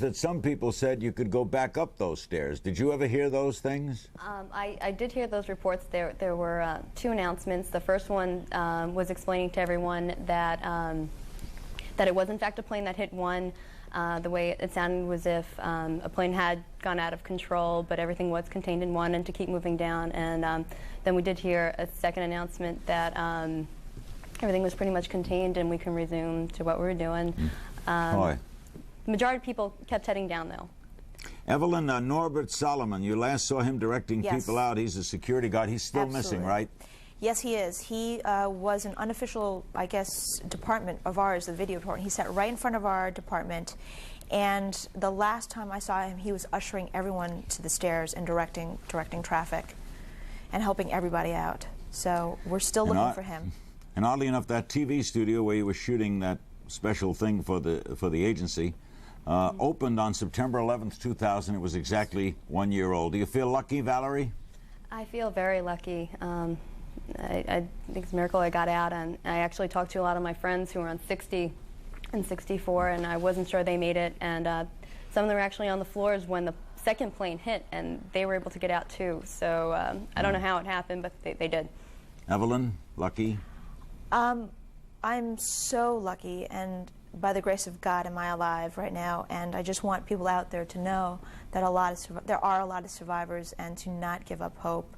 reports that some people said you could go back up those stairs. Did you ever hear those things? I did hear those reports. There were two announcements. The first one was explaining to everyone that that it was in fact a plane that hit one. The way it sounded was if a plane had gone out of control, but everything was contained in one and to keep moving down. And then we did hear a second announcement that everything was pretty much contained and we can resume to what we were doing. The majority of people kept heading down, though. Evelyn, Norbert Solomon, you last saw him directing Yes. people out. He's a security guard. He's still missing, right? Yes, he is. He was an unofficial, I guess, department of ours, the video department. He sat right in front of our department, and the last time I saw him, he was ushering everyone to the stairs and directing traffic and helping everybody out. So we're still looking for him. And oddly enough, that TV studio where you were shooting that special thing for the agency opened on September 11th, 2000. It was exactly 1 year old. Do you feel lucky, Valerie? I feel very lucky. I think it's a miracle I got out, and I actually talked to a lot of my friends who were on 60 and 64, and I wasn't sure they made it, and some of them were actually on the floors when the second plane hit, and they were able to get out too. So I don't know how it happened, but they did. Evelyn, lucky? I'm so lucky, and by the grace of God am I alive right now, and I just want people out there to know that there are a lot of survivors, and to not give up hope,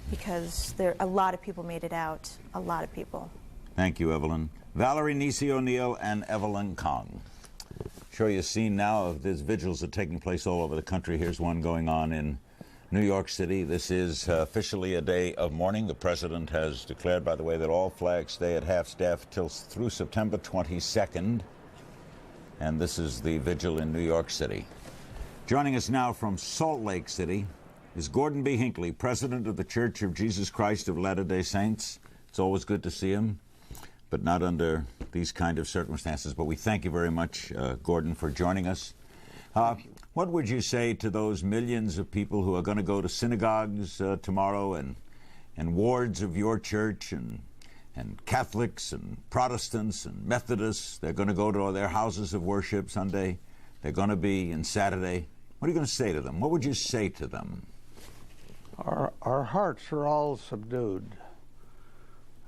because a lot of people made it out, a lot of people. Thank you, Evelyn. Valerie Nisi O'Neill and Evelyn Kong. Show you a scene now of these vigils that are taking place all over the country. Here's one going on in New York City. This is officially a day of mourning. The president has declared, by the way, that all flags stay at half-staff through September 22nd. And this is the vigil in New York City. Joining us now from Salt Lake City is Gordon B. Hinckley, president of the Church of Jesus Christ of Latter-day Saints. It's always good to see him, but not under these kind of circumstances. But we thank you very much, Gordon, for joining us. What would you say to those millions of people who are going to go to synagogues tomorrow, and wards of your church, and Catholics and Protestants and Methodists? They're going to go to their houses of worship Sunday. They're going to be in Saturday. What are you going to say to them? What would you say to them? Our hearts are all subdued.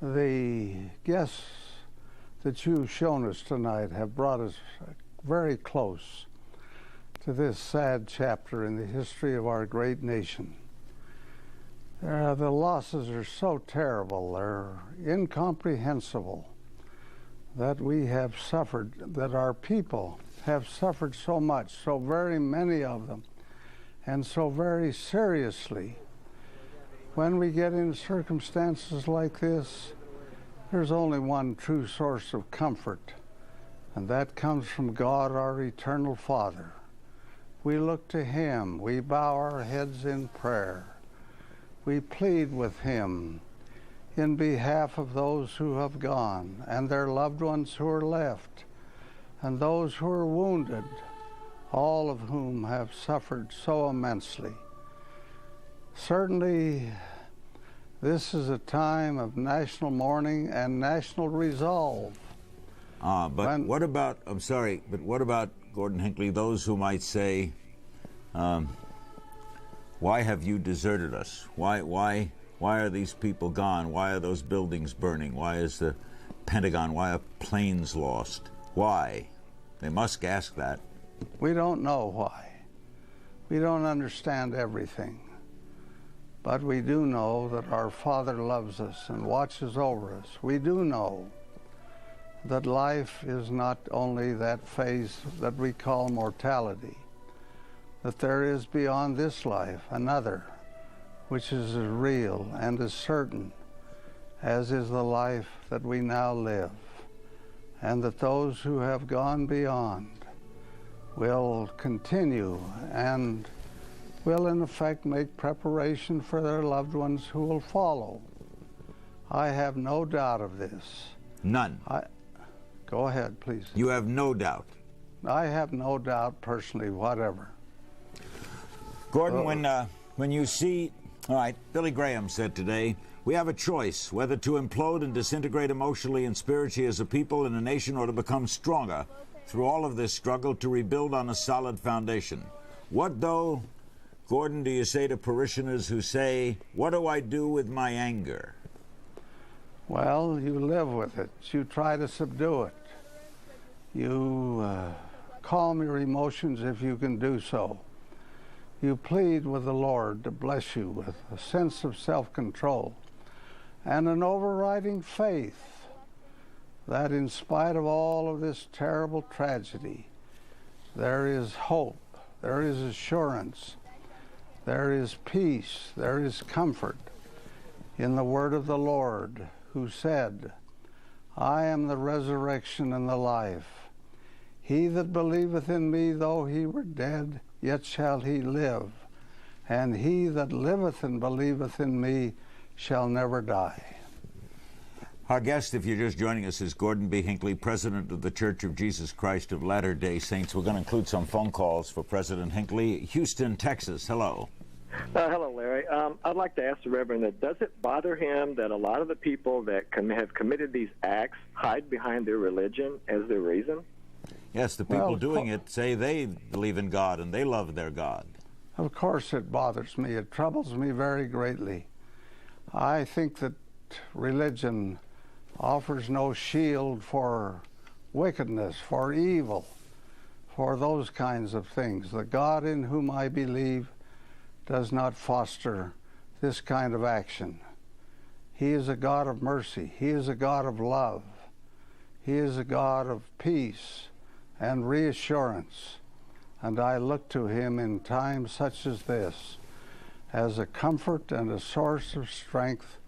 The guests that you've shown us tonight have brought us very close to this sad chapter in the history of our great nation. The losses are so terrible, they're incomprehensible, that we have suffered, that our people have suffered so much, so very many of them, and so very seriously. When we get in circumstances like this, there's only one true source of comfort, and that comes from God, our eternal Father. We look to Him, we bow our heads in prayer. We plead with Him in behalf of those who have gone, and their loved ones who are left, and those who are wounded, all of whom have suffered so immensely. Certainly, this is a time of national mourning and national resolve. But what about, I'm sorry, but what about, Gordon Hinckley, those who might say, why have you deserted us? Why are these people gone? Why are those buildings burning? Why is the Pentagon, why are planes lost? Why? They must ask that. We don't know why. We don't understand everything. But we do know that our Father loves us and watches over us. We do know that life is not only that phase that we call mortality, that there is beyond this life another, which is as real and as certain as is the life that we now live, and that those who have gone beyond will continue and will in effect make preparation for their loved ones who will follow. I have no doubt of this. None. Go ahead, please. You have no doubt. I have no doubt personally, whatever. Gordon, when you see, all right, Billy Graham said today, we have a choice whether to implode and disintegrate emotionally and spiritually as a people and a nation, or to become stronger, through all of this struggle to rebuild on a solid foundation. What, though, Gordon, do you say to parishioners who say, "What do I do with my anger?" Well, you live with it. You try to subdue it. You calm your emotions if you can do so. You plead with the Lord to bless you with a sense of self-control and an overriding faith that in spite of all of this terrible tragedy, there is hope, there is assurance, there is peace, there is comfort in the word of the Lord, who said, "I am the resurrection and the life. He that believeth in me, though he were dead, yet shall he live. And he that liveth and believeth in me shall never die." Our guest, if you're just joining us, is Gordon B. Hinckley, President of the Church of Jesus Christ of Latter-day Saints. We're going to include some phone calls for President Hinckley. Houston, Texas. Hello. Hello, Larry. I'd like to ask the Reverend that does it bother him that a lot of the people that have committed these acts hide behind their religion as their reason? Yes, the people doing it say they believe in God and they love their God. Of course it bothers me. It troubles me very greatly. I think that religion offers no shield for wickedness, for evil, for those kinds of things. The God in whom I believe does not foster this kind of action. He is a God of mercy. He is a God of love. He is a God of peace and reassurance. And I look to him in times such as this as a comfort and a source of strength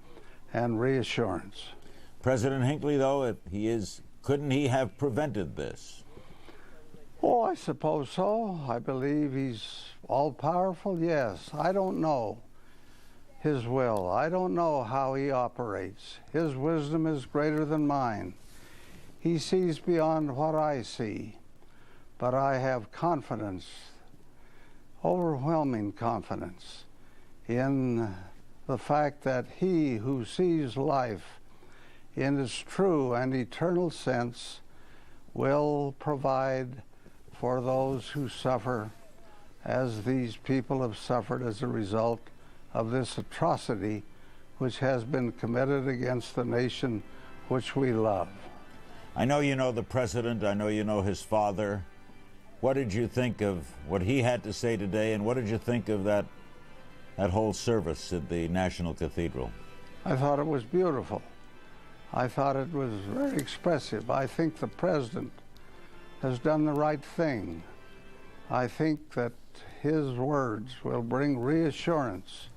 and reassurance. President Hinckley, though, couldn't he have prevented this? Oh, I suppose so. I believe he's all-powerful, yes. I don't know his will. I don't know how he operates. His wisdom is greater than mine. He sees beyond what I see. But I have confidence, overwhelming confidence, in the fact that he who sees life in its true and eternal sense will provide for those who suffer as these people have suffered as a result of this atrocity which has been committed against the nation which we love. I know you know the president. I know you know his father. What did you think of what he had to say today, and what did you think of that whole service at the National Cathedral? I thought it was beautiful. I thought it was very expressive. I think the president has done the right thing. I think that his words will bring reassurance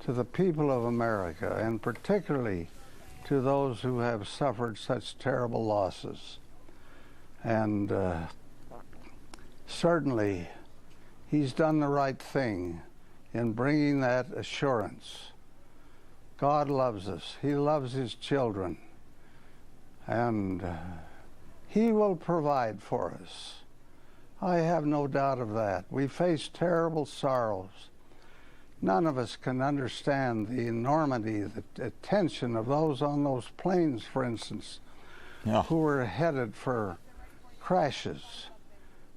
to the people of America, and particularly to those who have suffered such terrible losses. And certainly, he's done the right thing in bringing that assurance. God loves us. He loves his children. And he will provide for us. I have no doubt of that. We face terrible sorrows. None of us can understand the enormity, the attention of those on those planes, for instance, who were headed for crashes.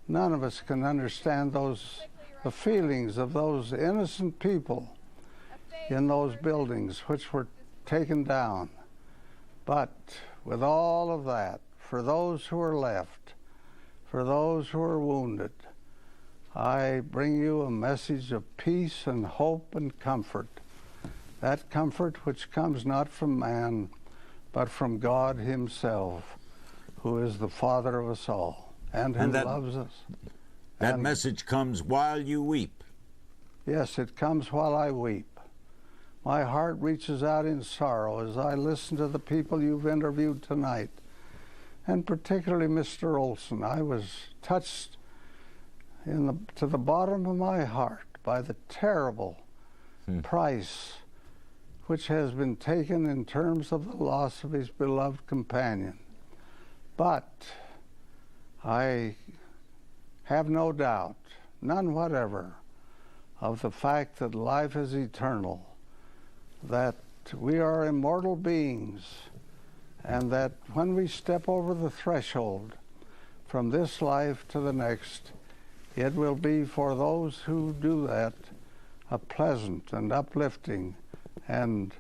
None of us can understand the feelings of those innocent people in those buildings which were taken down. But with all of that, for those who are left, for those who are wounded, I bring you a message of peace and hope and comfort. That comfort which comes not from man, but from God himself, who is the Father of us all, and who loves us. That message comes while you weep. Yes, it comes while I weep. My heart reaches out in sorrow as I listen to the people you've interviewed tonight, and particularly Mr. Olson. I was touched to the bottom of my heart by the terrible price which has been taken in terms of the loss of his beloved companion. But I have no doubt, none whatever, of the fact that life is eternal, that we are immortal beings, and that when we step over the threshold from this life to the next, it will be for those who do that a pleasant and uplifting and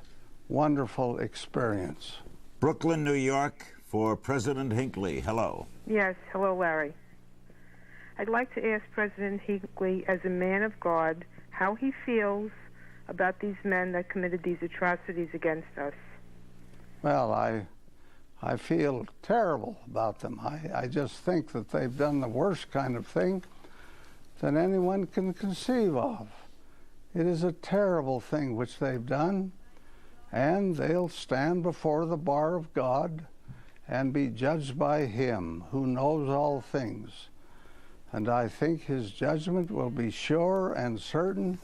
wonderful experience. Brooklyn, New York, for President Hinckley. Hello. Yes, hello, Larry. I'd like to ask President Hinckley, as a man of God, how he feels about these men that committed these atrocities against us. Well, I feel terrible about them. I just think that they've done the worst kind of thing that anyone can conceive of. It is a terrible thing which they've done, and they'll stand before the bar of God and be judged by Him who knows all things. And I think His judgment will be sure and certain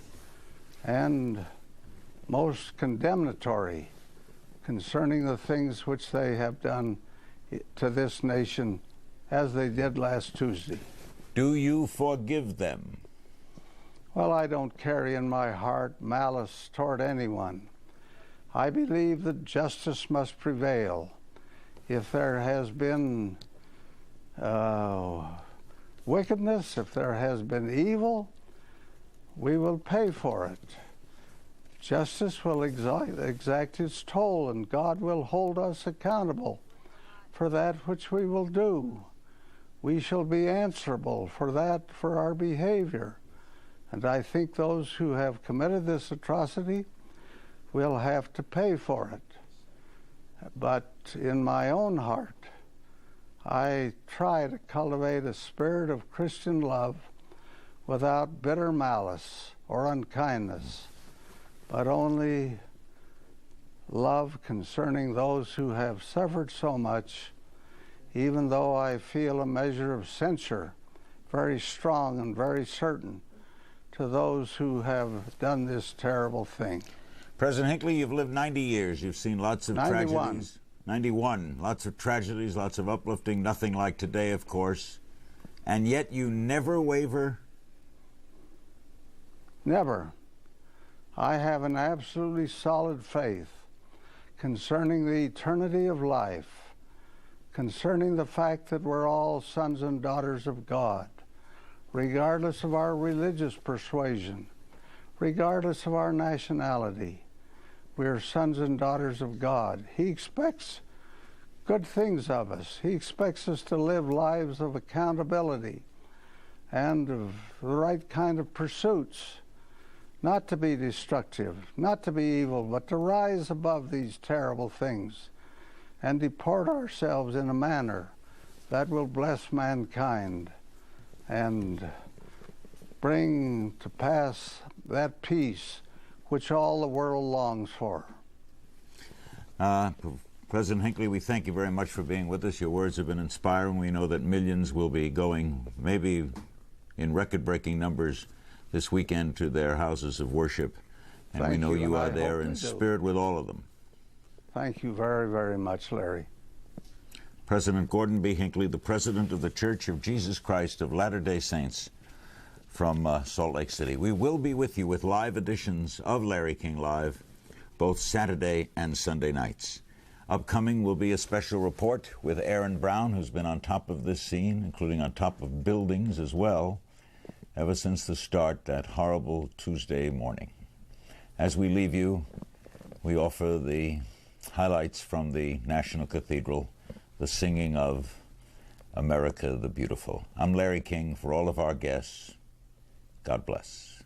and most condemnatory concerning the things which they have done to this nation, as they did last Tuesday. Do you forgive them? Well, I don't carry in my heart malice toward anyone. I believe that justice must prevail. If there has been wickedness, if there has been evil, we will pay for it. Justice will exact its toll, and God will hold us accountable for that which we will do. We shall be answerable for that, for our behavior. And I think those who have committed this atrocity will have to pay for it. But in my own heart, I try to cultivate a spirit of Christian love without bitter malice or unkindness, but only love concerning those who have suffered so much, even though I feel a measure of censure, very strong and very certain, to those who have done this terrible thing. President Hinckley, you've lived 90 years. You've seen lots of 91. tragedies. 91. Lots of tragedies, lots of uplifting, nothing like today, of course. And yet you never waver? Never. I have an absolutely solid faith concerning the eternity of life, concerning the fact that we're all sons and daughters of God, regardless of our religious persuasion, regardless of our nationality. We are sons and daughters of God. He expects good things of us. He expects us to live lives of accountability and of the right kind of pursuits, not to be destructive, not to be evil, but to rise above these terrible things and deport ourselves in a manner that will bless mankind and bring to pass that peace which all the world longs for. President Hinckley, we thank you very much for being with us. Your words have been inspiring. We know that millions will be going, maybe in record-breaking numbers, this weekend to their houses of worship. And we know you are there in spirit with all of them. Thank you very, very much, Larry. President Gordon B. Hinckley, the President of the Church of Jesus Christ of Latter-day Saints from Salt Lake City. We will be with you with live editions of Larry King Live, both Saturday and Sunday nights. Upcoming will be a special report with Aaron Brown, who's been on top of this scene, including on top of buildings as well, ever since the start that horrible Tuesday morning. As we leave you, we offer the highlights from the National Cathedral, the singing of America the Beautiful. I'm Larry King. For all of our guests, God bless.